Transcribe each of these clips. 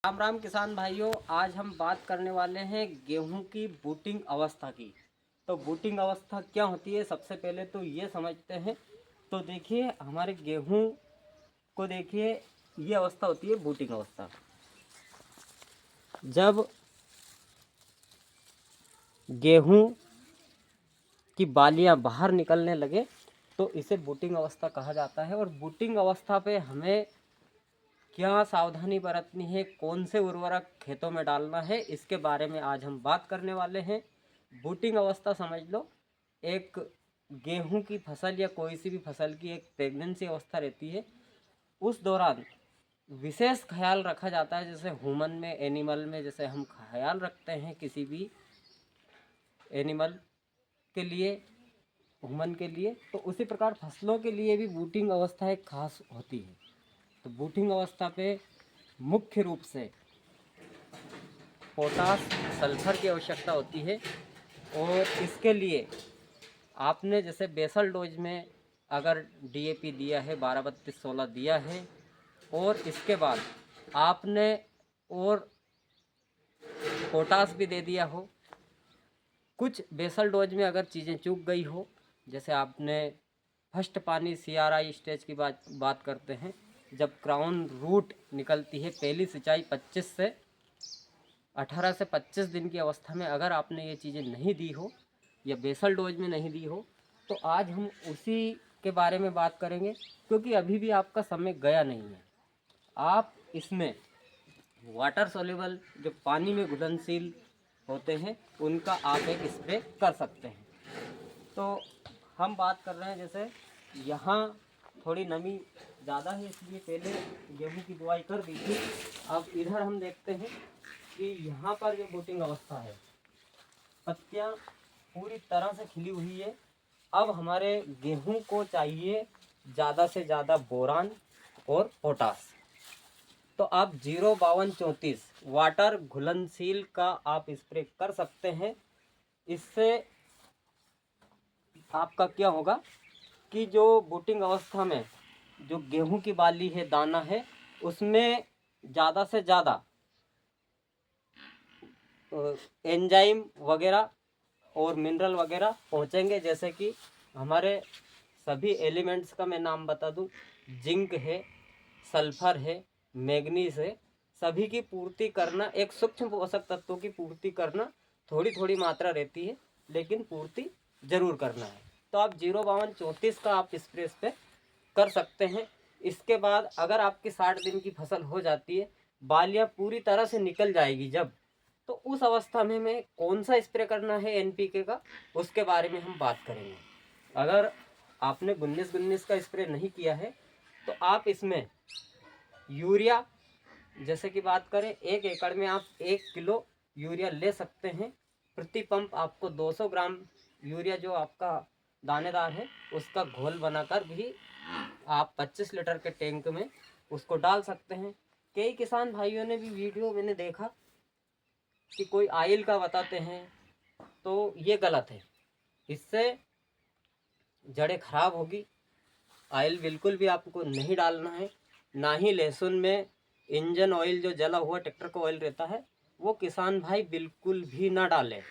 राम राम किसान भाइयों, आज हम बात करने वाले हैं गेहूं की बूटिंग अवस्था की। तो बूटिंग अवस्था क्या होती है, सबसे पहले तो ये समझते हैं। तो देखिए हमारे गेहूं को देखिए, ये अवस्था होती है बूटिंग अवस्था। जब गेहूं की बालियां बाहर निकलने लगे तो इसे बूटिंग अवस्था कहा जाता है। और बूटिंग अवस्था पे हमें क्या सावधानी बरतनी है, कौन से उर्वरक खेतों में डालना है, इसके बारे में आज हम बात करने वाले हैं। बूटिंग अवस्था समझ लो, एक गेहूं की फसल या कोई सी भी फसल की एक प्रेगनेंसी अवस्था रहती है। उस दौरान विशेष ख्याल रखा जाता है, जैसे ह्यूमन में, एनिमल में जैसे हम ख्याल रखते हैं किसी भी एनिमल के लिए, ह्यूमन के लिए, तो उसी प्रकार फसलों के लिए भी बूटिंग अवस्था एक खास होती है। तो बूटिंग अवस्था पे मुख्य रूप से पोटास, सल्फर की आवश्यकता होती है। और इसके लिए आपने जैसे बेसल डोज में अगर डीएपी दिया है, 12-32-16 दिया है, और इसके बाद आपने और पोटास भी दे दिया हो, कुछ बेसल डोज में अगर चीज़ें चूक गई हो, जैसे आपने फर्स्ट पानी CRI स्टेज की बात करते हैं, जब क्राउन रूट निकलती है, पहली सिंचाई 18 से 25 दिन की अवस्था में अगर आपने ये चीज़ें नहीं दी हो या बेसल डोज में नहीं दी हो, तो आज हम उसी के बारे में बात करेंगे। क्योंकि अभी भी आपका समय गया नहीं है। आप इसमें वाटर सोल्यूबल, जो पानी में घुलनशील होते हैं, उनका आप एक स्प्रे कर सकते हैं। तो हम बात कर रहे हैं, जैसे यहाँ थोड़ी नमी ज़्यादा है, इसलिए पहले गेहूं की बुआई कर दी थी। अब इधर हम देखते हैं कि यहाँ पर जो बूटिंग अवस्था है, पत्तियाँ पूरी तरह से खिली हुई है। अब हमारे गेहूं को चाहिए ज़्यादा से ज़्यादा बोरान और पोटास। तो आप 05234 वाटर घुलनशील का आप स्प्रे कर सकते हैं। इससे आपका क्या होगा कि जो बूटिंग अवस्था में जो गेहूं की बाली है, दाना है, उसमें ज़्यादा से ज़्यादा एंजाइम वगैरह और मिनरल वगैरह पहुंचेंगे। जैसे कि हमारे सभी एलिमेंट्स का मैं नाम बता दूं, जिंक है, सल्फर है, मैग्नीज है, सभी की पूर्ति करना, एक सूक्ष्म पोषक तत्वों की पूर्ति करना, थोड़ी थोड़ी मात्रा रहती है लेकिन पूर्ति जरूर करना है। तो आप 05234 का आप स्प्रे पे कर सकते हैं। इसके बाद अगर आपकी 60 दिन की फसल हो जाती है, बालियाँ पूरी तरह से निकल जाएगी जब, तो उस अवस्था में मैं कौन सा स्प्रे करना है NPK का, उसके बारे में हम बात करेंगे। अगर आपने 19-19 का स्प्रे नहीं किया है तो आप इसमें यूरिया, जैसे कि बात करें 1 एकड़ में आप 1 किलो यूरिया ले सकते हैं। प्रति पंप आपको 200 ग्राम यूरिया, जो आपका दानेदार है, उसका घोल बनाकर भी आप 25 लीटर के टैंक में उसको डाल सकते हैं। कई किसान भाइयों ने भी वीडियो मैंने देखा कि कोई ऑयल का बताते हैं, तो ये गलत है। इससे जड़ें खराब होगी। ऑयल बिल्कुल भी आपको नहीं डालना है। ना ही लहसुन में इंजन ऑयल, जो जला हुआ ट्रैक्टर का ऑयल रहता है, वो किसान भाई बिल्कुल भी ना डालें।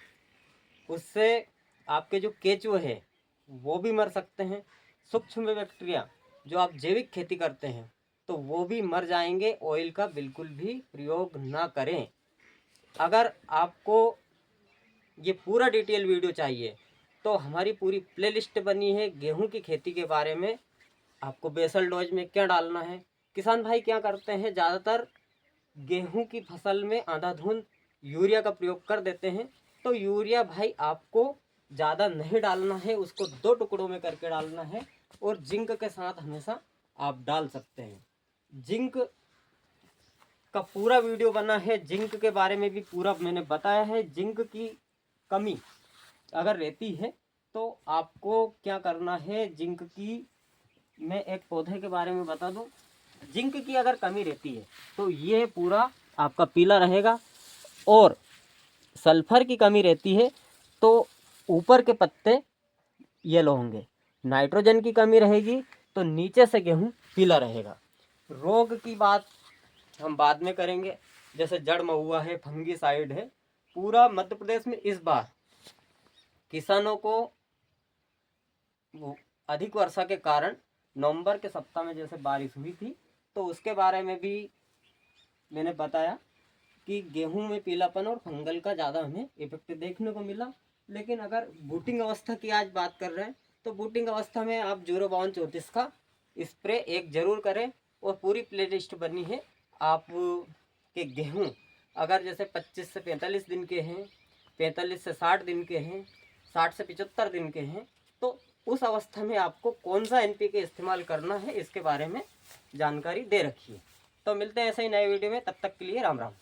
उससे आपके जो केंचुए हैं वो भी मर सकते हैं। सूक्ष्म बैक्टीरिया जो आप जैविक खेती करते हैं तो वो भी मर जाएंगे। ऑयल का बिल्कुल भी प्रयोग ना करें। अगर आपको ये पूरा डिटेल वीडियो चाहिए तो हमारी पूरी प्लेलिस्ट बनी है गेहूं की खेती के बारे में। आपको बेसल डोज में क्या डालना है। किसान भाई क्या करते हैं, ज़्यादातर गेहूं की फसल में अंधाधुंध यूरिया का प्रयोग कर देते हैं। तो यूरिया भाई आपको ज़्यादा नहीं डालना है, उसको 2 टुकड़ों में करके डालना है। और जिंक के साथ हमेशा आप डाल सकते हैं। जिंक का पूरा वीडियो बना है, जिंक के बारे में भी पूरा मैंने बताया है। जिंक की कमी अगर रहती है तो आपको क्या करना है। जिंक की मैं एक पौधे के बारे में बता दूं, जिंक की अगर कमी रहती है तो ये पूरा आपका पीला रहेगा। और सल्फर की कमी रहती है तो ऊपर के पत्ते येलो होंगे। नाइट्रोजन की कमी रहेगी तो नीचे से गेहूं पीला रहेगा। रोग की बात हम बाद में करेंगे। जैसे जड़ महुआ है, फंगीसाइड है। पूरा मध्य प्रदेश में इस बार किसानों को अधिक वर्षा के कारण नवंबर के सप्ताह में जैसे बारिश हुई थी, तो उसके बारे में भी मैंने बताया कि गेहूं में पीलापन और फंगल का ज़्यादा हमें इफेक्ट देखने को मिला। लेकिन अगर बूटिंग अवस्था की आज बात कर रहे हैं, तो बूटिंग अवस्था में आप 05234 का स्प्रे एक जरूर करें। और पूरी प्ले लिस्ट बनी है आप के गेहूँ अगर जैसे 25 से 45 दिन के हैं, 45 से 60 दिन के हैं, 60 से 75 दिन के हैं, तो उस अवस्था में आपको कौन सा NPK इस्तेमाल करना है इसके बारे में जानकारी दे रखी है। तो मिलते हैं ऐसे ही नए वीडियो में, तब तक के लिए राम राम।